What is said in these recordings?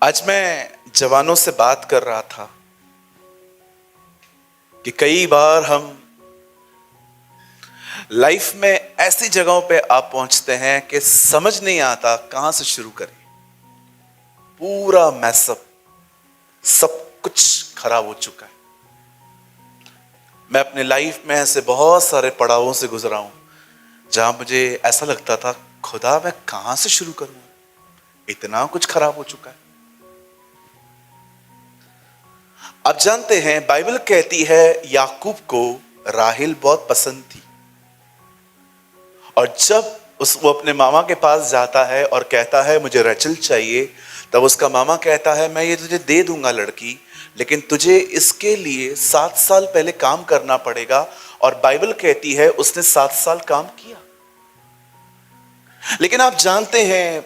आज मैं जवानों से बात कर रहा था कि कई बार हम लाइफ में ऐसी जगहों पे आप पहुंचते हैं कि समझ नहीं आता कहां से शुरू करें। पूरा मैसअप, सब कुछ खराब हो चुका है। मैं अपने लाइफ में ऐसे बहुत सारे पड़ावों से गुजरा हूं जहां मुझे ऐसा लगता था, खुदा मैं कहां से शुरू करूं, इतना कुछ खराब हो चुका है। आप जानते हैं, बाइबल कहती है याकूब को राहेल बहुत पसंद थी, और जब वो अपने मामा के पास जाता है और कहता है मुझे रेचल चाहिए, तब उसका मामा कहता है मैं ये तुझे दे दूंगा लड़की, लेकिन तुझे इसके लिए 7 साल पहले काम करना पड़ेगा। और बाइबल कहती है उसने 7 साल काम किया। लेकिन आप जानते हैं,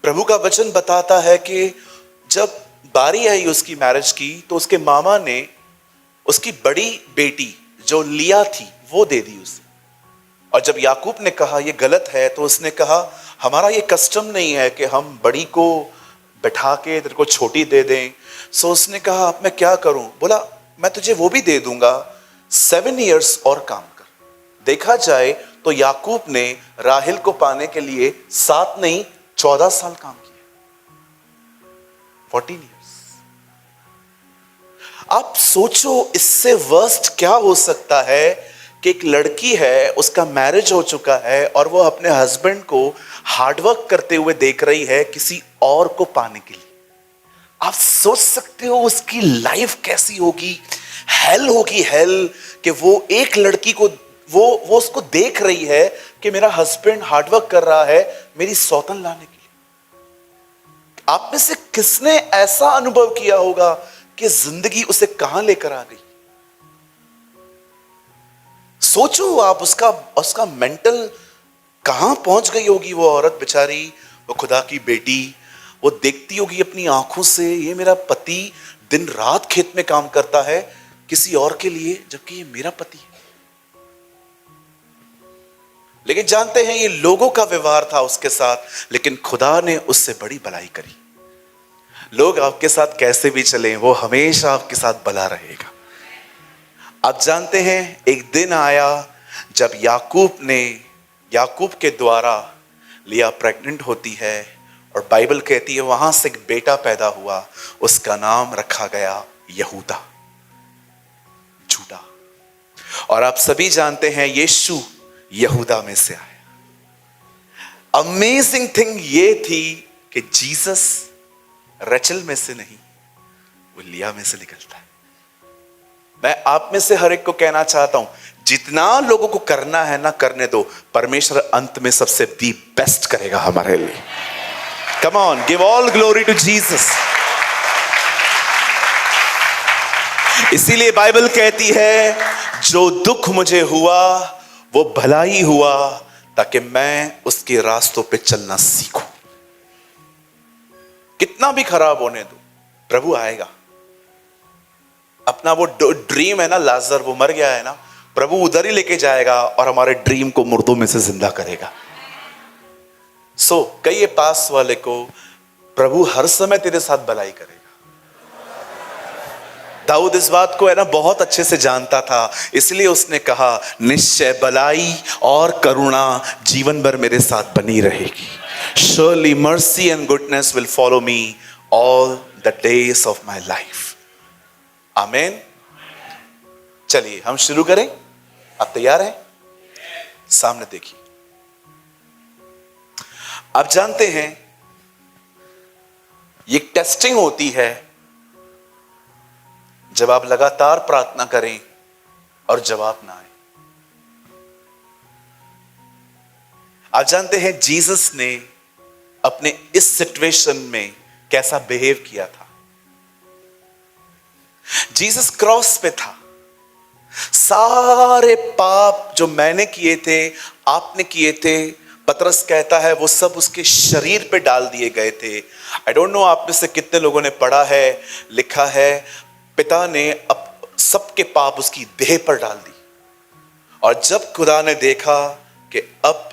प्रभु का वचन बताता है कि जब बारी आई उसकी मैरिज की, तो उसके मामा ने उसकी बड़ी बेटी जो लिया थी वो दे दी उसे। और जब याकूब ने कहा ये गलत है, तो उसने कहा हमारा ये कस्टम नहीं है कि हम बड़ी को बैठा के तेरे को छोटी दे दें। सो उसने कहा अब मैं क्या करूं? बोला मैं तुझे वो भी दे दूंगा, 7 इयर्स और काम कर। देखा जाए तो याकूब ने राहेल को पाने के लिए 7 नहीं 14 साल काम किया, 14 इयर्स। आप सोचो इससे वर्स्ट क्या हो सकता है कि एक लड़की है, उसका मैरिज हो चुका है और वो अपने हस्बैंड को हार्डवर्क करते हुए देख रही है किसी और को पाने के लिए। आप सोच सकते हो उसकी लाइफ कैसी होगी, हेल होगी, हेल, कि वो एक लड़की को वो उसको देख रही है कि मेरा हस्बैंड हार्डवर्क कर रहा है मेरी सौतन लाने के लिए। आप में से किसने ऐसा अनुभव किया होगा कि जिंदगी उसे कहां लेकर आ गई? सोचो आप, उसका मेंटल कहां पहुंच गई होगी वो औरत बेचारी, वो खुदा की बेटी। वो देखती होगी अपनी आंखों से ये मेरा पति दिन रात खेत में काम करता है किसी और के लिए, जबकि ये मेरा पति है। लेकिन जानते हैं ये लोगों का व्यवहार था उसके साथ, लेकिन खुदा ने उससे बड़ी भलाई करी। लोग आपके साथ कैसे भी चलें, वो हमेशा आपके साथ भला रहेगा। आप जानते हैं एक दिन आया जब याकूब के द्वारा लिया प्रेग्नेंट होती है, और बाइबल कहती है वहां से एक बेटा पैदा हुआ, उसका नाम रखा गया यहूदा, जूडा। और आप सभी जानते हैं यीशु यहूदा में से आया। अमेजिंग थिंग ये थी कि जीसस रेचल में से नहीं, वो लिया में से निकलता है। मैं आप में से हर एक को कहना चाहता हूं, जितना लोगों को करना है ना करने दो, परमेश्वर अंत में सबसे दी बेस्ट करेगा हमारे लिए। Come on, give all glory to Jesus. इसीलिए बाइबल कहती है जो दुख मुझे हुआ वो भलाई हुआ, ताकि मैं उसके रास्तों पे चलना सीखूं। कितना भी खराब होने दो, प्रभु आएगा। अपना वो ड्रीम है ना, लाजर वो मर गया है ना, प्रभु उधर ही लेके जाएगा और हमारे ड्रीम को मुर्दों में से जिंदा करेगा। सो कहिए पास वाले को, प्रभु हर समय तेरे साथ भलाई करेगा। दाऊद इस बात को है ना बहुत अच्छे से जानता था, इसलिए उसने कहा निश्चय भलाई और करुणा जीवन भर मेरे साथ बनी रहेगी। Surely mercy and goodness will follow me all the days of my life. आमेन। चलिए हम शुरू करें। आप तैयार हैं? सामने देखिए। आप जानते हैं ये टेस्टिंग होती है जब आप लगातार प्रार्थना करें और जवाब ना आए। आप जानते हैं जीसस ने अपने इस सिचुएशन में कैसा बिहेव किया था। जीसस क्रॉस पे था, सारे पाप जो मैंने किए थे, आपने किए थे, पतरस कहता है वो सब उसके शरीर पे डाल दिए गए थे। आई डोंट नो आप में से कितने लोगों ने पढ़ा है, लिखा है पिता ने अब सबके पाप उसकी देह पर डाल दी। और जब खुदा ने देखा कि अब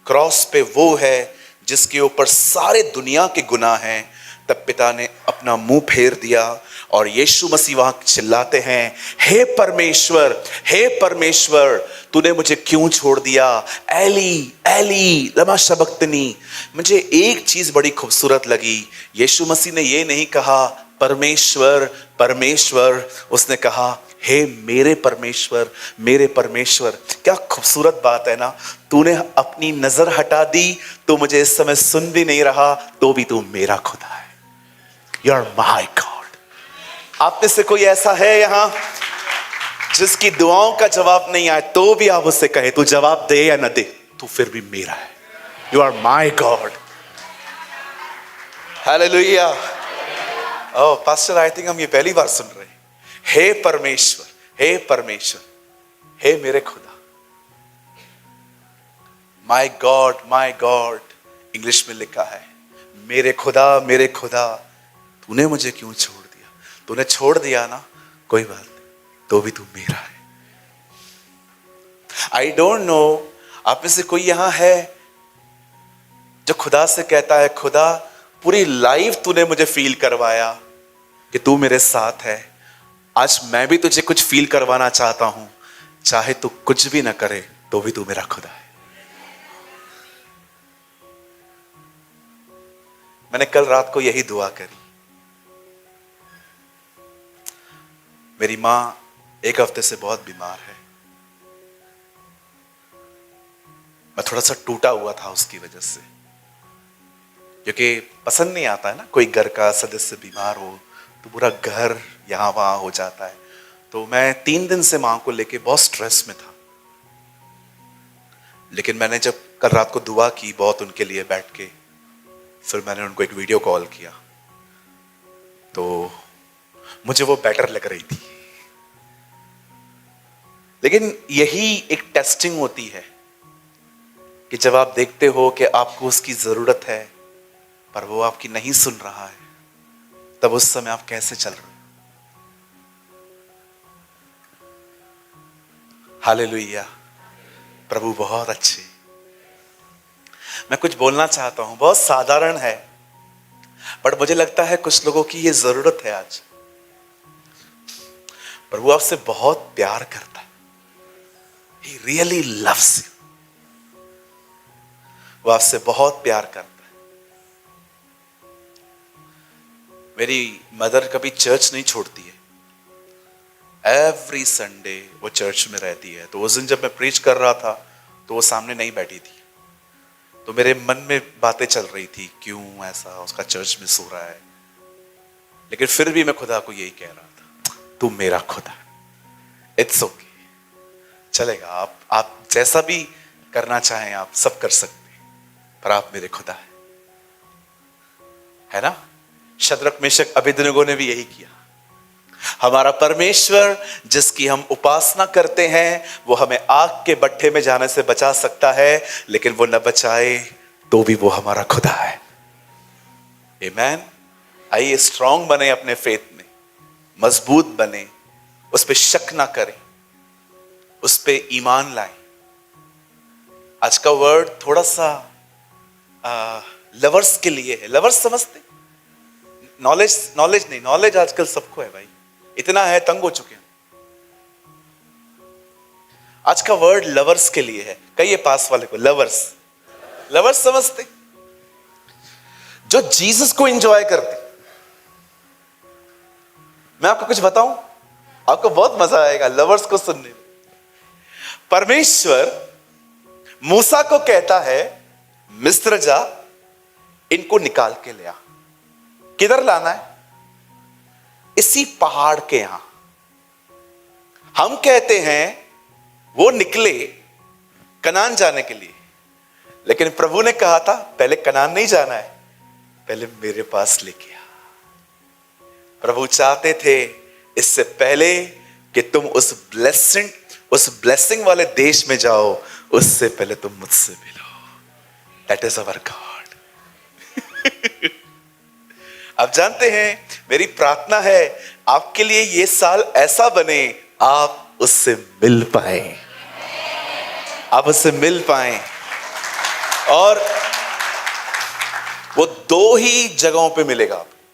क्रॉस पे वो है जिसके ऊपर सारे दुनिया के गुनाह हैं, तब पिता ने अपना मुंह फेर दिया और यीशु मसीह वहां चिल्लाते हैं, हे परमेश्वर, हे परमेश्वर, तूने मुझे क्यों छोड़ दिया? एली एली लमा शबक्तनी। मुझे एक चीज बड़ी खूबसूरत लगी, यीशु मसीह ने ये नहीं कहा परमेश्वर परमेश्वर, उसने कहा हे मेरे परमेश्वर मेरे परमेश्वर। क्या खूबसूरत बात है ना। तूने अपनी नजर हटा दी, तो मुझे इस समय सुन भी नहीं रहा, तो भी तू मेरा खुदा है। You are my God. आप में से कोई ऐसा है यहां जिसकी दुआओं का जवाब नहीं आए, तो भी आप उससे कहे तू जवाब दे या ना दे, तू फिर भी मेरा है। You are my God. Hallelujah. Oh pastor, I think हम ये पहली बार सुन रहे हैं। हे परमेश्वर, हे परमेश्वर, हे मेरे खुदा। माय गॉड इंग्लिश में लिखा है, मेरे खुदा तूने मुझे क्यों छोड़ दिया? तूने छोड़ दिया ना, कोई बात नहीं, तो भी तू मेरा है। आई डोंट नो आप में से कोई यहां है जो खुदा से कहता है, खुदा पूरी लाइफ तूने मुझे फील करवाया कि तू मेरे साथ है, आज मैं भी तुझे कुछ फील करवाना चाहता हूं, चाहे तू कुछ भी ना करे तो भी तू मेरा खुदा है। मैंने कल रात को यही दुआ करी। मेरी मां एक हफ्ते से बहुत बीमार है। मैं थोड़ा सा टूटा हुआ था उसकी वजह से, क्योंकि पसंद नहीं आता है ना कोई घर का सदस्य बीमार हो तो पूरा घर यहां वहां हो जाता है। तो मैं 3 दिन से मां को लेके बहुत स्ट्रेस में था। लेकिन मैंने जब कल रात को दुआ की बहुत उनके लिए बैठ के, फिर मैंने उनको एक वीडियो कॉल किया, तो मुझे वो बेटर लग रही थी। लेकिन यही एक टेस्टिंग होती है कि जब आप देखते हो कि आपको उसकी जरूरत है पर वो आपकी नहीं सुन रहा है, तब उस समय आप कैसे चल रहे हो। हालेलुया। प्रभु बहुत अच्छे। मैं कुछ बोलना चाहता हूं, बहुत साधारण है, बट मुझे लगता है कुछ लोगों की ये जरूरत है आज। प्रभु आपसे बहुत प्यार करता है। He really loves you. वो आपसे बहुत प्यार करता है। मेरी मदर कभी चर्च नहीं छोड़ती है। एवरी संडे वो चर्च में रहती है। तो उस दिन जब मैं प्रीच कर रहा था तो वो सामने नहीं बैठी थी, तो मेरे मन में बातें चल रही थी, क्यों ऐसा उसका चर्च मिस हो रहा है। लेकिन फिर भी मैं खुदा को यही कह रहा था, तू मेरा खुदा है, इट्स ओके, चलेगा, आप जैसा भी करना चाहें आप सब कर सकते हैं, पर आप मेरे खुदा है ना। शद्रक मेशक अबेदनगो ने भी यही किया। हमारा परमेश्वर जिसकी हम उपासना करते हैं वो हमें आग के भट्ठे में जाने से बचा सकता है, लेकिन वो न बचाए तो भी वो हमारा खुदा है। आमीन। आइए स्ट्रांग बने, अपने फेथ में मजबूत बने, उस पे शक ना करें, उस पे ईमान लाएं। आज का वर्ड थोड़ा सा लवर्स के लिए है। लवर्स समझते? नॉलेज नहीं, नॉलेज आजकल सबको है भाई, इतना है तंग हो चुके हैं। आज का वर्ड लवर्स के लिए है। कहिए पास वाले को, लवर्स समझते? जो जीसस को एंजॉय करते। मैं आपको कुछ बताऊं, आपको बहुत मजा आएगा लवर्स को सुनने में। परमेश्वर मूसा को कहता है, मिस्र जा, इनको निकाल के ले आ। किधर लाना है? इसी पहाड़ के यहां। हम कहते हैं वो निकले कनान जाने के लिए, लेकिन प्रभु ने कहा था पहले कनान नहीं जाना है, पहले मेरे पास लेके आ। प्रभु चाहते थे इससे पहले कि तुम उस ब्लेसिंग वाले देश में जाओ, उससे पहले तुम मुझसे मिलो। That is our God. आप जानते हैं मेरी प्रार्थना है आपके लिए ये साल ऐसा बने आप उससे मिल पाए, आप उससे मिल पाए। और वो 2 ही जगहों पे मिलेगा आपको।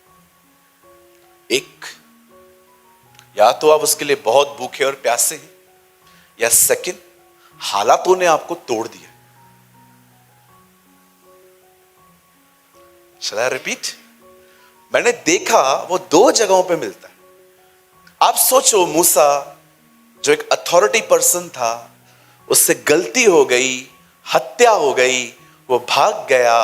एक, या तो आप उसके लिए बहुत भूखे और प्यासे हैं, या सेकंड, हालातों ने आपको तोड़ दिया। Shall I repeat? मैंने देखा वो दो जगहों पे मिलता है। आप सोचो, मूसा जो एक अथॉरिटी पर्सन था, उससे गलती हो गई, हत्या हो गई, वो भाग गया।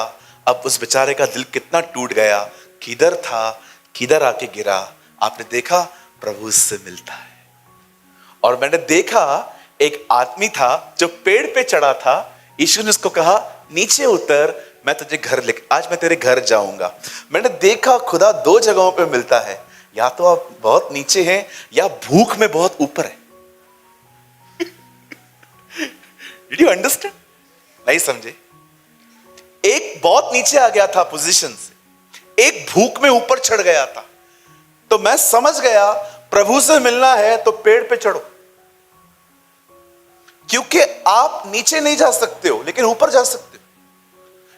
अब उस बेचारे का दिल कितना टूट गया, किधर था, किधर आके गिरा। आपने देखा प्रभु उससे मिलता है। और मैंने देखा एक आदमी था जो पेड़ पे चढ़ा था। यीशु ने उसको कहा नीचे उतर, मैं तुझे घर ले, आज मैं तेरे घर जाऊंगा। मैंने देखा खुदा दो जगहों पे मिलता है, या तो आप बहुत नीचे हैं या भूख में बहुत ऊपर है। Did you understand? नहीं समझे? एक बहुत नीचे आ गया था पोजीशन से, एक भूख में ऊपर चढ़ गया था। तो मैं समझ गया प्रभु से मिलना है तो पेड़ पे चढ़ो, क्योंकि आप नीचे नहीं जा सकते हो लेकिन ऊपर जा सकते हो।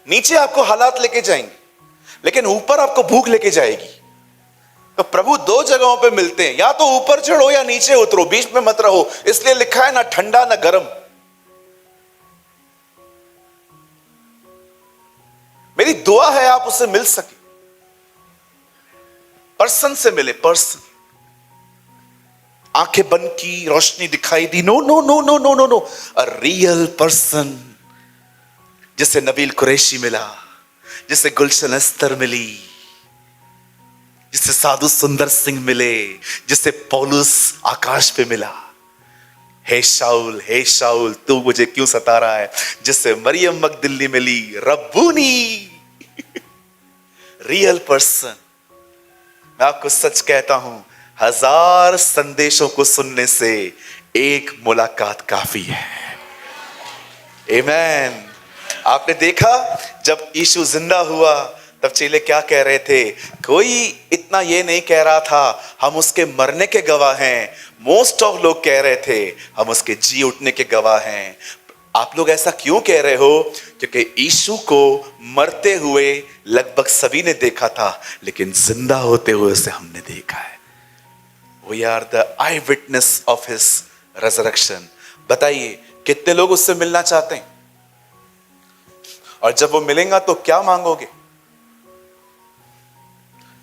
नीचे आपको हालात लेके जाएंगे लेकिन ऊपर आपको भूख लेके जाएगी। तो प्रभु दो जगहों पे मिलते हैं, या तो ऊपर चढ़ो या नीचे उतरो, बीच में मत रहो। इसलिए लिखा है ना ठंडा ना गर्म। मेरी दुआ है आप उससे मिल सके, पर्सन से मिले, पर्सन। आंखें बंद की, रोशनी दिखाई दी, no no no no no no no, a real person, जिसे नबील कुरैशी मिला, जिसे गुलशन अस्तर मिली, जिसे साधु सुंदर सिंह मिले, जिसे पौलुस आकाश पे मिला। हे शाउल तू मुझे क्यों सता रहा है, जिससे मरियम मगदली मिली, रब्बूनी। Real person. मैं आपको सच कहता हूं, 1000 संदेशों को सुनने से एक मुलाकात काफी है। आमीन। आपने देखा जब यीशु जिंदा हुआ तब चेले क्या कह रहे थे? कोई इतना ये नहीं कह रहा था हम उसके मरने के गवाह हैं। मोस्ट ऑफ लोग कह रहे थे हम उसके जी उठने के गवाह हैं। आप लोग ऐसा क्यों कह रहे हो? क्योंकि यीशु को मरते हुए लगभग सभी ने देखा था, लेकिन जिंदा होते हुए उसे हमने देखा है। We are the eyewitness of his resurrection. बताइए कितने लोग उससे मिलना चाहते हैं? और जब वो मिलेगा तो क्या मांगोगे?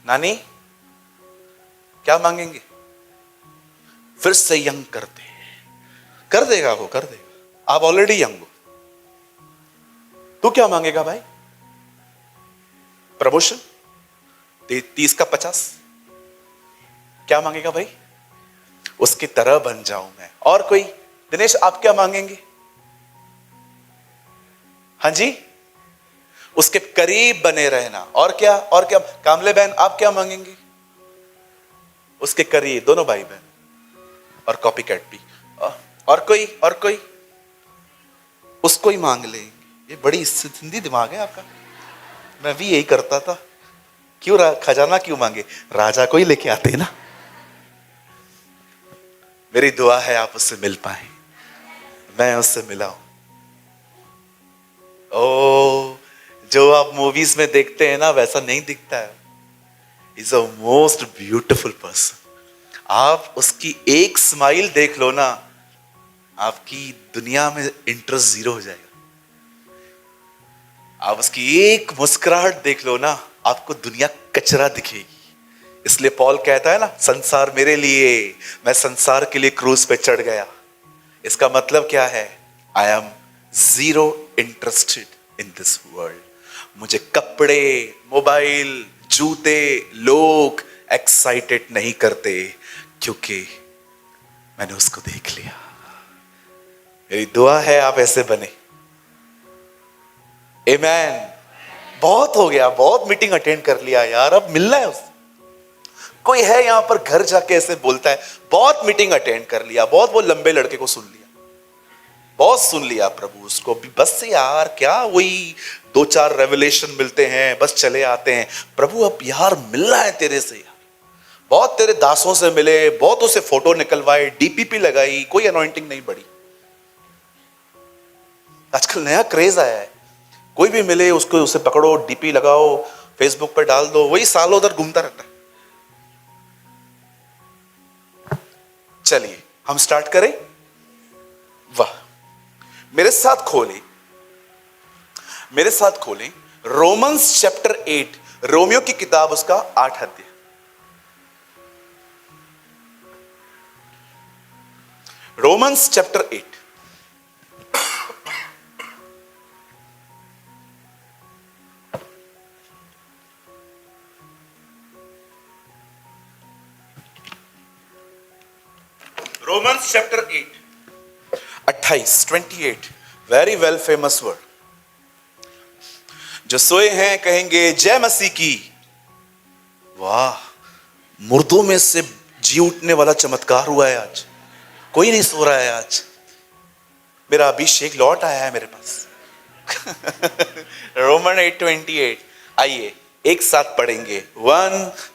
नानी क्या मांगेंगे? फिर से यंग कर दे। कर देगा वो, कर देगा। आप ऑलरेडी यंग हो। तू क्या मांगेगा भाई? प्रमोशन 30 का 50? क्या मांगेगा भाई? उसकी तरह बन जाऊं मैं। और कोई? दिनेश आप क्या मांगेंगे? हाँ जी, उसके करीब बने रहना। और क्या? और क्या? कामले बहन आप क्या मांगेंगे? उसके करीब, दोनों भाई बहन। और कॉपी कैट भी। और कोई? और कोई? उसको ही मांग लेंगे। ये बड़ी सिंधी दिमाग है आपका। मैं भी यही करता था। क्यों खजाना क्यों मांगे? राजा को ही लेके आते हैं ना। मेरी दुआ है आप उससे मिल पाए। मैं उससे मिला हूं। ओ, जो आप मूवीज में देखते हैं ना वैसा नहीं दिखता है। Is a most beautiful person. आप उसकी एक स्माइल देख लो ना, आपकी दुनिया में इंटरेस्ट जीरो हो जाएगा। आप उसकी एक मुस्कुराहट देख लो ना, आपको दुनिया कचरा दिखेगी। इसलिए पॉल कहता है ना, संसार मेरे लिए, मैं संसार के लिए क्रूज पे चढ़ गया। इसका मतलब क्या है? I am zero interested in this world. मुझे कपड़े, मोबाइल, जूते, लोग एक्साइटेड नहीं करते, क्योंकि मैंने उसको देख लिया। मेरी दुआ है आप ऐसे बने। आमीन। बहुत हो गया, बहुत मीटिंग अटेंड कर लिया यार, अब मिलना है उससे। कोई है यहां पर घर जाके ऐसे बोलता है बहुत मीटिंग अटेंड कर लिया, बहुत वो लंबे लड़के को सुन लिया, बहुत सुन लिया प्रभु उसको भी, बस यार क्या वही 2-4 रेवलेशन मिलते हैं, बस चले आते हैं। प्रभु अब यार मिलना है तेरे से यार। बहुत तेरे दासों से मिले, बहुत उसे फोटो निकलवाए, डीपीपी लगाई, कोई अनॉइंटिंग नहीं बढ़ी। आजकल नया क्रेज आया है, कोई भी मिले उसको, उसे पकड़ो, डीपी लगाओ, फेसबुक पर डाल दो, वही सालों भर घूमता रहता है। चलिए हम स्टार्ट करें। वाह, मेरे साथ खोलें रोमन्स चैप्टर 8, रोमियो की किताब, उसका 8 अध्याय। Romans chapter 8। Romans chapter 8 28 very well famous word. जो सोए हैं कहेंगे जय मसीह की। वाह, मुर्दों में से जी उठने वाला चमत्कार हुआ है आज। कोई नहीं सो रहा है आज। मेरा अभिषेक लौट आया है मेरे पास। रोमन 8:28। आइए एक साथ पढ़ेंगे 1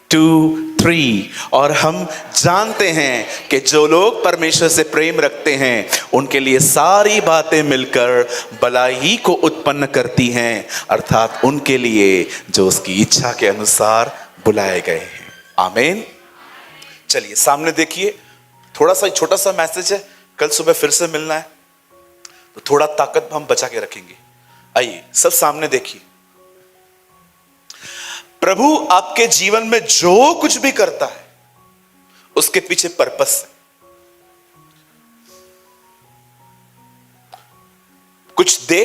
2 3। और हम जानते हैं कि जो लोग परमेश्वर से प्रेम रखते हैं उनके लिए सारी बातें मिलकर भलाई को उत्पन्न करती हैं, अर्थात उनके लिए जो उसकी इच्छा के अनुसार बुलाए गए हैं। आमीन। चलिए सामने देखिए, थोड़ा सा छोटा सा मैसेज है, कल सुबह फिर से मिलना है तो थोड़ा ताकत हम बचा के रखेंगे। आइए सब सामने देखिए। प्रभु आपके जीवन में जो कुछ भी करता है उसके पीछे पर्पस है। कुछ दे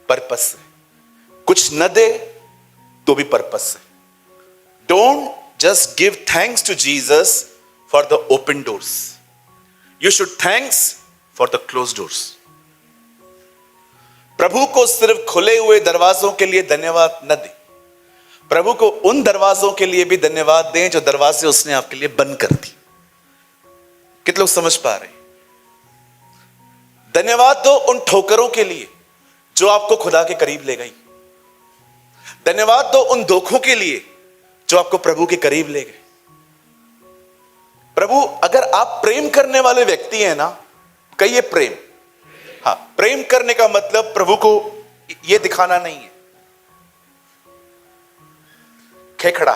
पर्पस है, कुछ न दे तो भी पर्पस है। Don't just give thanks to Jesus for the open doors, you should thanks for the close doors. प्रभु को सिर्फ खुले हुए दरवाजों के लिए धन्यवाद न दें, प्रभु को उन दरवाजों के लिए भी धन्यवाद दें जो दरवाजे उसने आपके लिए बंद कर दी। कितने लोग समझ पा रहे हैं? धन्यवाद दो उन ठोकरों के लिए जो आपको खुदा के करीब ले गई। धन्यवाद दो उन धोखों के लिए जो आपको प्रभु के करीब ले गए। प्रभु, अगर आप प्रेम करने वाले व्यक्ति हैं ना, कहिए प्रेम। हाँ, प्रेम करने का मतलब प्रभु को यह दिखाना नहीं है खेखड़ा।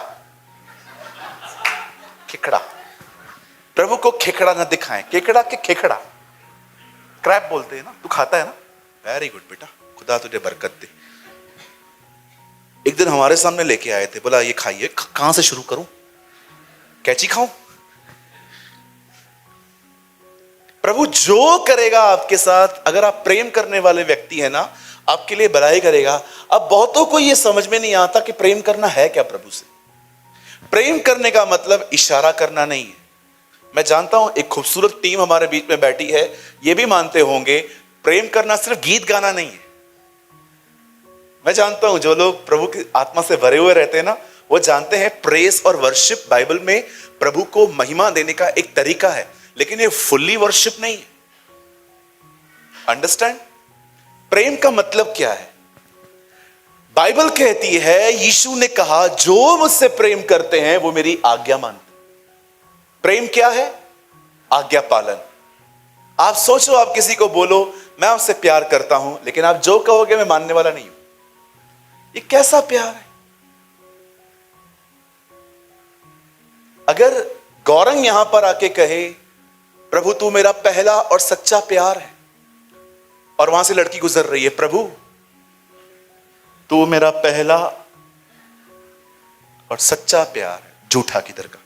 प्रभु को खेखड़ा ना दिखाएं। केकड़ा के खेखड़ा, क्रैब बोलते हैं ना, तू खाता है ना, वेरी गुड बेटा, खुदा तुझे बरकत दे। एक दिन हमारे सामने लेके आए थे, बोला ये खाइए। कहां से शुरू करूं, कैची खाऊं? प्रभु जो करेगा आपके साथ, अगर आप प्रेम करने वाले व्यक्ति हैं ना, आपके लिए भलाई करेगा। अब बहुतों को यह समझ में नहीं आता कि प्रेम करना है क्या प्रभु से। प्रेम करने का मतलब इशारा करना नहीं है। मैं जानता हूं एक खूबसूरत टीम हमारे बीच में बैठी है, ये भी मानते होंगे प्रेम करना सिर्फ गीत गाना नहीं है। मैं जानता हूं जो लोग प्रभु की आत्मा से भरे हुए रहते हैं ना, वो जानते हैं प्रेस और वर्शिप बाइबल में प्रभु को महिमा देने का एक तरीका है, लेकिन ये फुल्ली वर्शिप नहीं है। अंडरस्टैंड? प्रेम का मतलब क्या है? बाइबल कहती है, यीशु ने कहा जो मुझसे प्रेम करते हैं वो मेरी आज्ञा मानते। प्रेम क्या है? आज्ञा पालन। आप सोचो, आप किसी को बोलो मैं आपसे प्यार करता हूं, लेकिन आप जो कहोगे मैं मानने वाला नहीं हूं। ये कैसा प्यार है? अगर गौरंग यहां पर आके कहे प्रभु तू मेरा पहला और सच्चा प्यार है, और वहां से लड़की गुजर रही है, प्रभु तू मेरा पहला और सच्चा प्यार है, झूठा किधर का,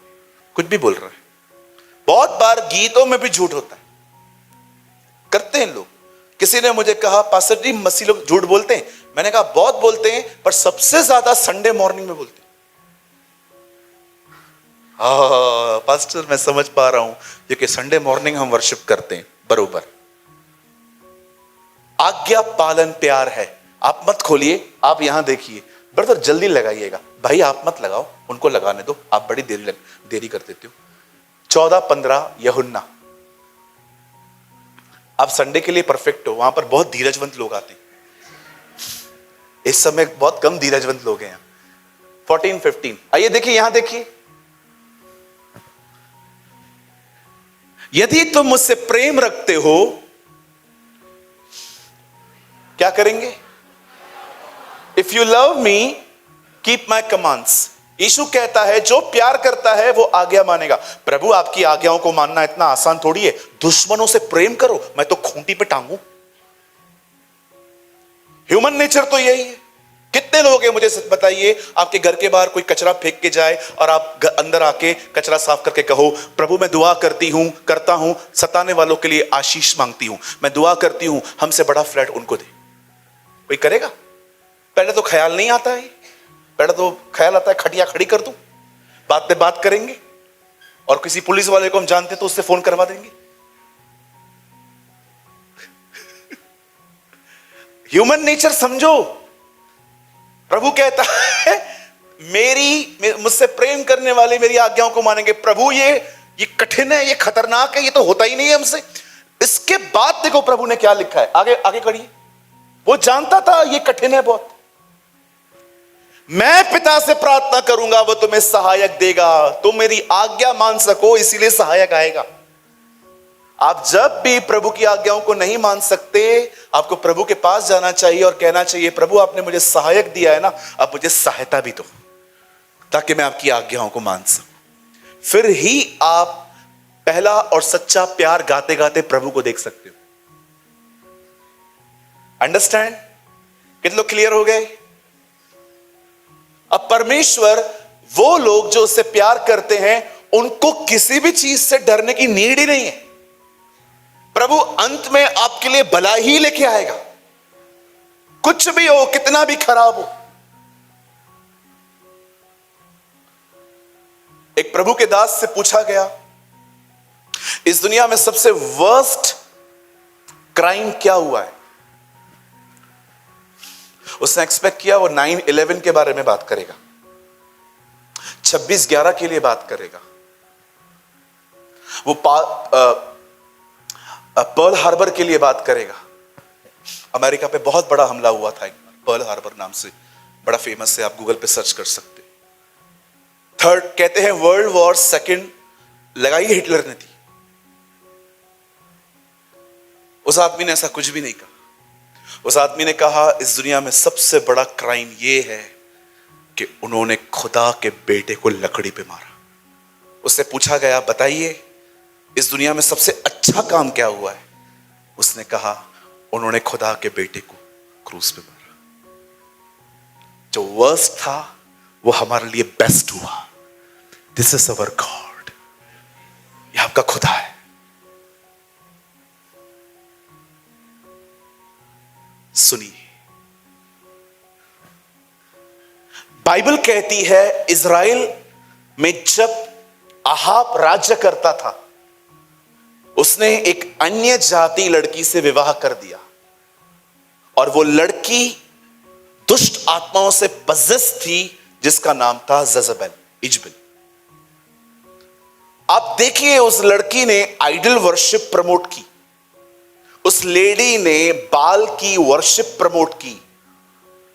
कुछ भी बोल रहा है। बहुत बार गीतों में भी झूठ होता है, करते हैं लोग। किसी ने मुझे कहा पास्टर जी मसीह लोग झूठ बोलते हैं। मैंने कहा बहुत बोलते हैं, पर सबसे ज्यादा संडे मॉर्निंग में बोलते हैं। हाँ पास्टर मैं समझ पा रहा हूं, क्योंकि संडे मॉर्निंग हम वर्शिप करते हैं बरोबर। आज्ञा पालन प्यार है। आप मत खोलिए, आप यहां देखिए। ब्रदर जल्दी लगाइएगा। भाई आप मत लगाओ, उनको लगाने दो, आप बड़ी देरी कर देते हो। 14-15 यूहन्ना। आप संडे के लिए परफेक्ट हो, वहां पर बहुत धीरजवंत लोग आते हैं। इस समय बहुत कम धीरजवंत लोग हैं। 14-15 आइए देखिए, यहां देखिए। यदि तुम मुझसे प्रेम रखते हो, क्या करेंगे? If you love me keep my commands. यीशु कहता है जो प्यार करता है वो आज्ञा मानेगा। प्रभु आपकी आज्ञाओं को मानना इतना आसान थोड़ी है। दुश्मनों से प्रेम करो, मैं तो खूंटी पे टांगू। ह्यूमन नेचर तो यही है। कितने लोग हैं मुझे बताइए, आपके घर के बाहर कोई कचरा फेंक के जाए और आप अंदर आके कचरा साफ करके कहो, प्रभु मैं दुआ करता हूं सताने वालों के लिए आशीष मांगती हूं, मैं दुआ करती हूं हमसे बड़ा फ्लैट उनको दे। कोई करेगा? पहले तो ख्याल नहीं आता है, पहले तो ख्याल आता है खटिया खड़ी कर दूं, बात पे बात करेंगे, और किसी पुलिस वाले को हम जानते तो उससे फोन करवा देंगे। ह्यूमन नेचर समझो। प्रभु कहता है मुझसे प्रेम करने वाले मेरी आज्ञाओं को मानेंगे। प्रभु ये कठिन है, ये खतरनाक है, ये तो होता ही नहीं है हमसे। इसके बाद देखो प्रभु ने क्या लिखा है, आगे आगे करिए। वो जानता था ये कठिन है बहुत। मैं पिता से प्रार्थना करूंगा, वो तुम्हें सहायक देगा, तुम मेरी आज्ञा मान सको इसीलिए सहायक आएगा। आप जब भी प्रभु की आज्ञाओं को नहीं मान सकते, आपको प्रभु के पास जाना चाहिए और कहना चाहिए, प्रभु आपने मुझे सहायक दिया है ना, अब मुझे सहायता भी दो ताकि मैं आपकी आज्ञाओं को मान सकूं। फिर ही आप पहला और सच्चा प्यार गाते गाते प्रभु को देख सकते हो। अंडरस्टैंड? कितने लोग क्लियर हो गए? अब परमेश्वर, वो लोग जो उससे प्यार करते हैं उनको किसी भी चीज से डरने की नीड ही नहीं है। प्रभु अंत में आपके लिए भला ही लेके आएगा, कुछ भी हो, कितना भी खराब हो। एक प्रभु के दास से पूछा गया, इस दुनिया में सबसे वर्स्ट क्राइम क्या हुआ है? उसने एक्सपेक्ट किया वो 9/11 के बारे में बात करेगा, 26/11 के लिए बात करेगा, वो पर्ल हार्बर के लिए बात करेगा। अमेरिका पे बहुत बड़ा हमला हुआ था एक बार, पर्ल हार्बर नाम से, बड़ा फेमस है, आप गूगल पे सर्च कर सकते हैं। थर्ड कहते हैं वर्ल्ड वॉर सेकंड लगाई हिटलर ने थी। उस आदमी ने ऐसा कुछ भी नहीं कहा। उस आदमी ने कहा इस दुनिया में सबसे बड़ा क्राइम यह है कि उन्होंने खुदा के बेटे को लकड़ी पे मारा। उससे पूछा गया, बताइए इस दुनिया में सबसे अच्छा काम क्या हुआ है? उसने कहा उन्होंने खुदा के बेटे को क्रूस पे मारा। जो वर्स्ट था वो हमारे लिए बेस्ट हुआ। दिस इज अवर गॉड, ये आपका खुदा है। सुनिए, बाइबल कहती है इज़राइल में जब आहाब राज्य करता था, उसने एक अन्य जाति लड़की से विवाह कर दिया और वो लड़की दुष्ट आत्माओं से पजेस थी जिसका नाम था जज़बेल, इजबेल। आप देखिए, उस लड़की ने आइडल वर्शिप प्रमोट की, उस लेडी ने बाल की वर्शिप प्रमोट की,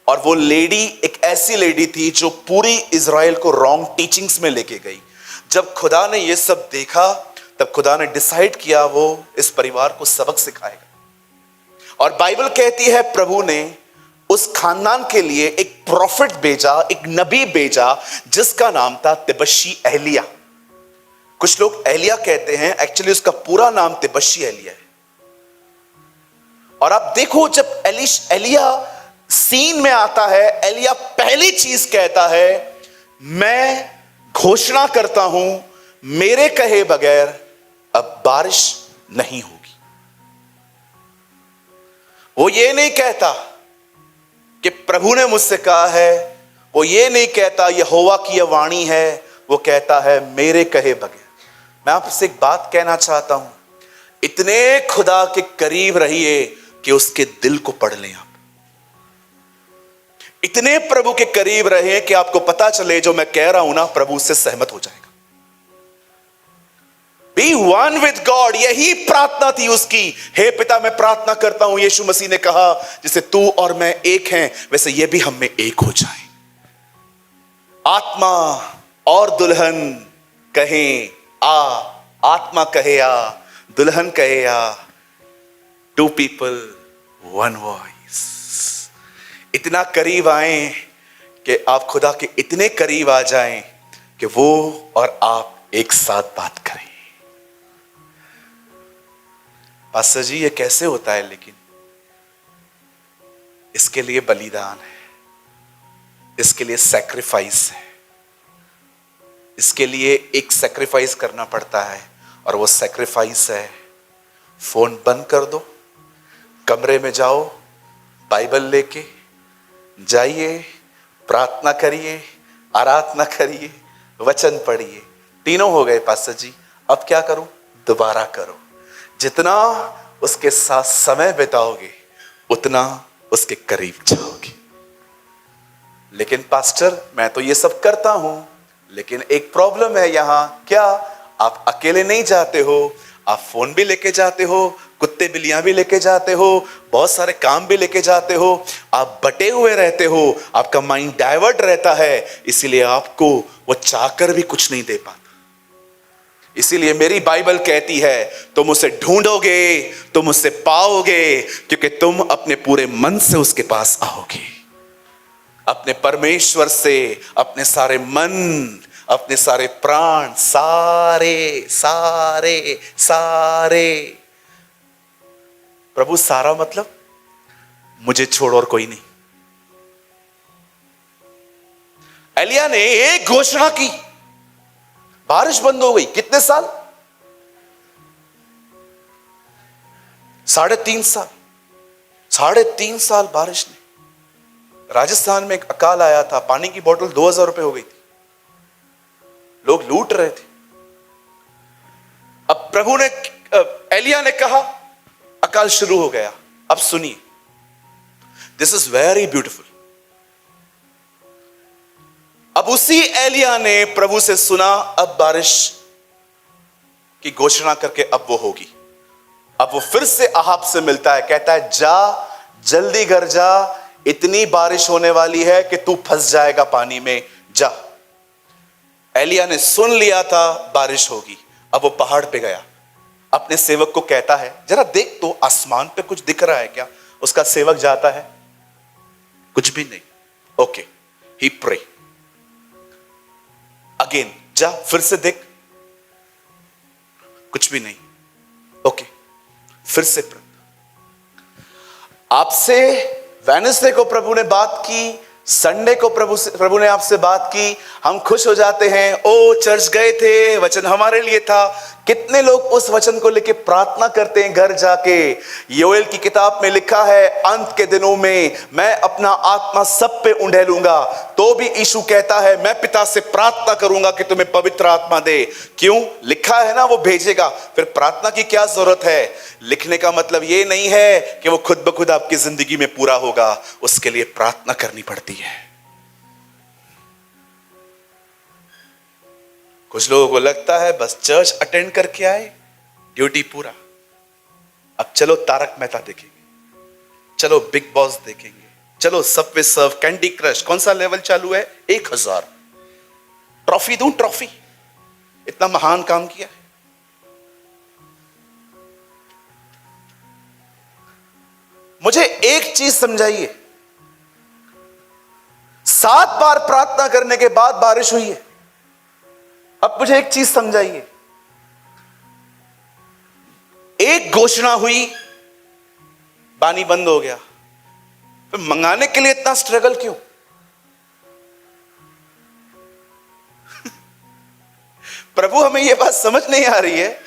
और वो लेडी एक ऐसी लेडी थी जो पूरी इज़राइल को रॉन्ग टीचिंग्स में लेके गई। जब खुदा ने ये सब देखा तब खुदा ने डिसाइड किया वो इस परिवार को सबक सिखाएगा। और बाइबल कहती है प्रभु ने उस खानदान के लिए एक प्रॉफिट भेजा, एक नबी भेजा जिसका नाम था तिबशी एलिया। कुछ लोग एलिया कहते हैं, एक्चुअली उसका पूरा नाम तिबशी एलिया है। और आप देखो, जब एलिया सीन में आता है, एलिया पहली चीज कहता है, मैं घोषणा करता हूं मेरे कहे बगैर अब बारिश नहीं होगी। वो ये नहीं कहता कि प्रभु ने मुझसे कहा है, वो ये नहीं कहता यहोवा की यह वाणी है, वो कहता है मेरे कहे बगैर। मैं आपसे एक बात कहना चाहता हूं, इतने खुदा के करीब रहिए कि उसके दिल को पढ़ लें आप। इतने प्रभु के करीब रहे कि आपको पता चले जो मैं कह रहा हूं ना, प्रभु उससे सहमत हो जाएगा। Be one with God, यही प्रार्थना थी उसकी। हे पिता, मैं प्रार्थना करता हूं, यीशु मसीह ने कहा जैसे तू और मैं एक हैं वैसे ये भी हम में एक हो जाए। आत्मा और दुल्हन कहें आ, आत्मा कहे आ, दुल्हन कहे आ, 2 people 1 voice। इतना करीब आए कि आप खुदा के इतने करीब आ जाएं कि वो और आप एक साथ बात करें। पास्टर जी ये कैसे होता है? लेकिन इसके लिए बलिदान है, इसके लिए सैक्रिफाइस है, इसके लिए एक सैक्रिफाइस करना पड़ता है। और वो सैक्रिफाइस है फोन बंद कर दो, कमरे में जाओ, बाइबल लेके जाइए, प्रार्थना करिए, आराधना करिए, वचन पढ़िए। तीनों हो गए पास्टर जी, अब क्या करूं? दोबारा करो। जितना उसके साथ समय बिताओगे उतना उसके करीब जाओगे। लेकिन पास्टर मैं तो ये सब करता हूं, लेकिन एक प्रॉब्लम है यहां। क्या? आप अकेले नहीं जाते हो, आप फोन भी लेके जाते हो, कुत्ते बिल्लियां भी लेके जाते हो, बहुत सारे काम भी लेके जाते हो, आप बटे हुए रहते हो, आपका माइंड डाइवर्ट रहता है, इसीलिए आपको वो चाहकर भी कुछ नहीं दे पाता। इसीलिए मेरी बाइबल कहती है तुम उसे ढूंढोगे, तुम उसे पाओगे, क्योंकि तुम अपने पूरे मन से उसके पास आओगे। अपने परमेश्वर से अपने सारे मन, अपने सारे प्राण, सारे सारे सारे। प्रभु सारा मतलब मुझे छोड़ और कोई नहीं। एलिया ने एक घोषणा की, बारिश बंद हो गई। कितने साल? 3.5 साल। 3.5 साल बारिश ने। राजस्थान में एक अकाल आया था, पानी की बोतल 2000 रुपए हो गई थी, लोग लूट रहे थे। अब प्रभु ने, एलिया ने कहा अकाल शुरू हो गया। अब सुनिए, दिस इज वेरी ब्यूटीफुल। अब उसी एलिया ने प्रभु से सुना, अब बारिश की घोषणा करके अब वो होगी। अब वो फिर से अहाब से मिलता है, कहता है जा जल्दी घर जा, इतनी बारिश होने वाली है कि तू फंस जाएगा पानी में, जा। एलिया ने सुन लिया था बारिश होगी। अब वो पहाड़ पे गया, अपने सेवक को कहता है जरा देख तो आसमान पे कुछ दिख रहा है क्या? उसका सेवक जाता है, कुछ भी नहीं। ओके, ही प्रे अगेन, जा फिर से देख, कुछ भी नहीं। ओके, फिर से प्रे। आपसे वेडनेसडे को प्रभु ने बात की, संडे को प्रभु ने आपसे बात की, हम खुश हो जाते हैं, ओ चर्च गए थे, वचन हमारे लिए था। कितने लोग उस वचन को लेके प्रार्थना करते हैं घर जाके? योएल की किताब में लिखा है अंत के दिनों में मैं अपना आत्मा सब पे उंडेलूंगा। तो भी यीशु कहता है मैं पिता से प्रार्थना करूंगा कि तुम्हें पवित्र आत्मा दे। क्यों? लिखा है ना वो भेजेगा। फिर प्रार्थना की क्या जरूरत है? लिखने का मतलब ये नहीं है कि वो खुद ब खुद आपकी जिंदगी में पूरा होगा, उसके लिए प्रार्थना करनी पड़ती है। कुछ लोगों को लगता है बस चर्च अटेंड करके आए, ड्यूटी पूरा। अब चलो तारक मेहता देखेंगे, चलो बिग बॉस देखेंगे, चलो सबवे सर्फ, कैंडी क्रश। कौन सा लेवल चालू है? 1000 ट्रॉफी दूं, ट्रॉफी। इतना महान काम किया है। मुझे एक चीज समझाइए, 7 बार प्रार्थना करने के बाद बारिश हुई है। अब मुझे एक चीज समझाइए, एक घोषणा हुई, पानी बंद हो गया, फिर मंगाने के लिए इतना स्ट्रगल क्यों? प्रभु हमें यह बात समझ नहीं आ रही है।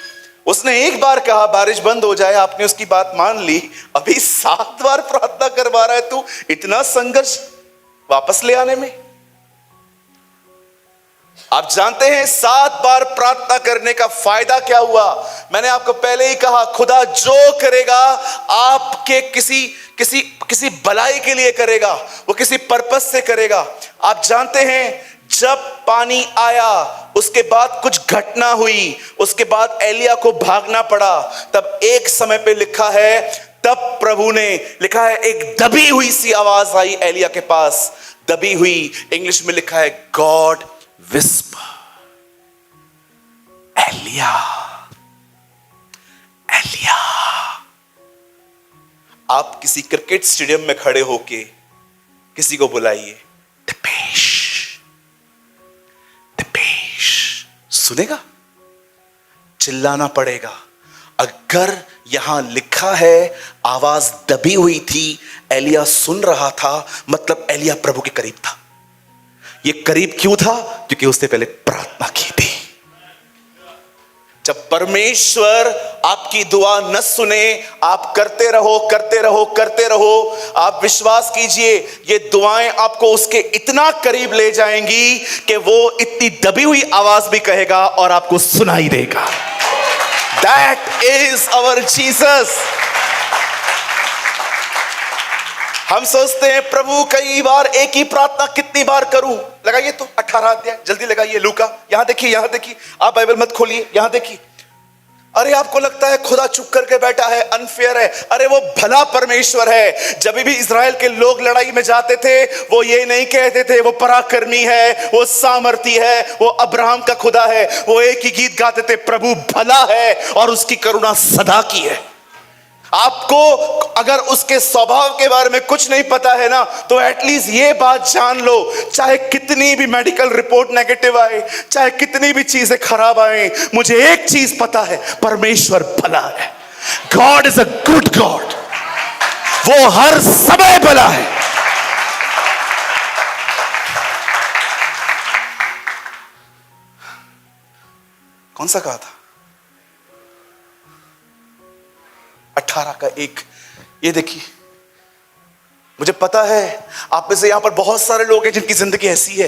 उसने एक बार कहा बारिश बंद हो जाए, आपने उसकी बात मान ली, अभी 7 बार प्रार्थना करवा रहा है तू। इतना संघर्ष वापस ले आने में। आप जानते हैं 7 बार प्रार्थना करने का फायदा क्या हुआ? मैंने आपको पहले ही कहा, खुदा जो करेगा आपके किसी भलाई के लिए करेगा, वो किसी पर्पस से करेगा। आप जानते हैं जब पानी आया उसके बाद कुछ घटना हुई, उसके बाद एलिया को भागना पड़ा। तब एक समय पे लिखा है, तब प्रभु ने, लिखा है एक दबी हुई सी आवाज आई एलिया के पास। दबी हुई, इंग्लिश में लिखा है गॉड विस्पर। एलिया, एलिया। आप किसी क्रिकेट स्टेडियम में खड़े होके किसी को बुलाइए, दीपेश, सुनेगा? चिल्लाना पड़ेगा। अगर यहां लिखा है आवाज दबी हुई थी, एलिया सुन रहा था, मतलब एलिया प्रभु के करीब था। ये करीब क्यों था? क्योंकि उसने पहले प्रार्थना की थी। जब परमेश्वर आपकी दुआ न सुने, आप करते रहो करते रहो करते रहो, आप विश्वास कीजिए ये दुआएं आपको उसके इतना करीब ले जाएंगी कि वो इतनी दबी हुई आवाज भी कहेगा और आपको सुनाई देगा। That is our Jesus. हम सोचते हैं प्रभु कई बार एक ही प्रार्थना कितनी बार करूं? लगाइए तो 18 अध्याय, जल्दी लगाइए लूका। यहां देखिए, यहां देखिए, आप बाइबल मत खोलिए, यहां देखिए। अरे आपको लगता है खुदा चुप करके बैठा है, अनफेयर है। अरे वो भला परमेश्वर है। जब भी इजराइल के लोग लड़ाई में जाते थे, वो ये नहीं कहते थे वो पराक्रमी है, वो सामर्थी है, वो अब्राहम का खुदा है। वो एक ही गीत गाते थे, प्रभु भला है और उसकी करुणा सदा की है। आपको अगर उसके स्वभाव के बारे में कुछ नहीं पता है ना, तो एटलीस्ट ये बात जान लो, चाहे कितनी भी मेडिकल रिपोर्ट नेगेटिव आए, चाहे कितनी भी चीजें खराब आए, मुझे एक चीज पता है, परमेश्वर भला है। God is a good God. वो हर समय भला है। कौन सा कहा था? 18 का 1। ये देखिए, मुझे पता है आप में से यहां पर बहुत सारे लोग हैं जिनकी जिंदगी ऐसी है।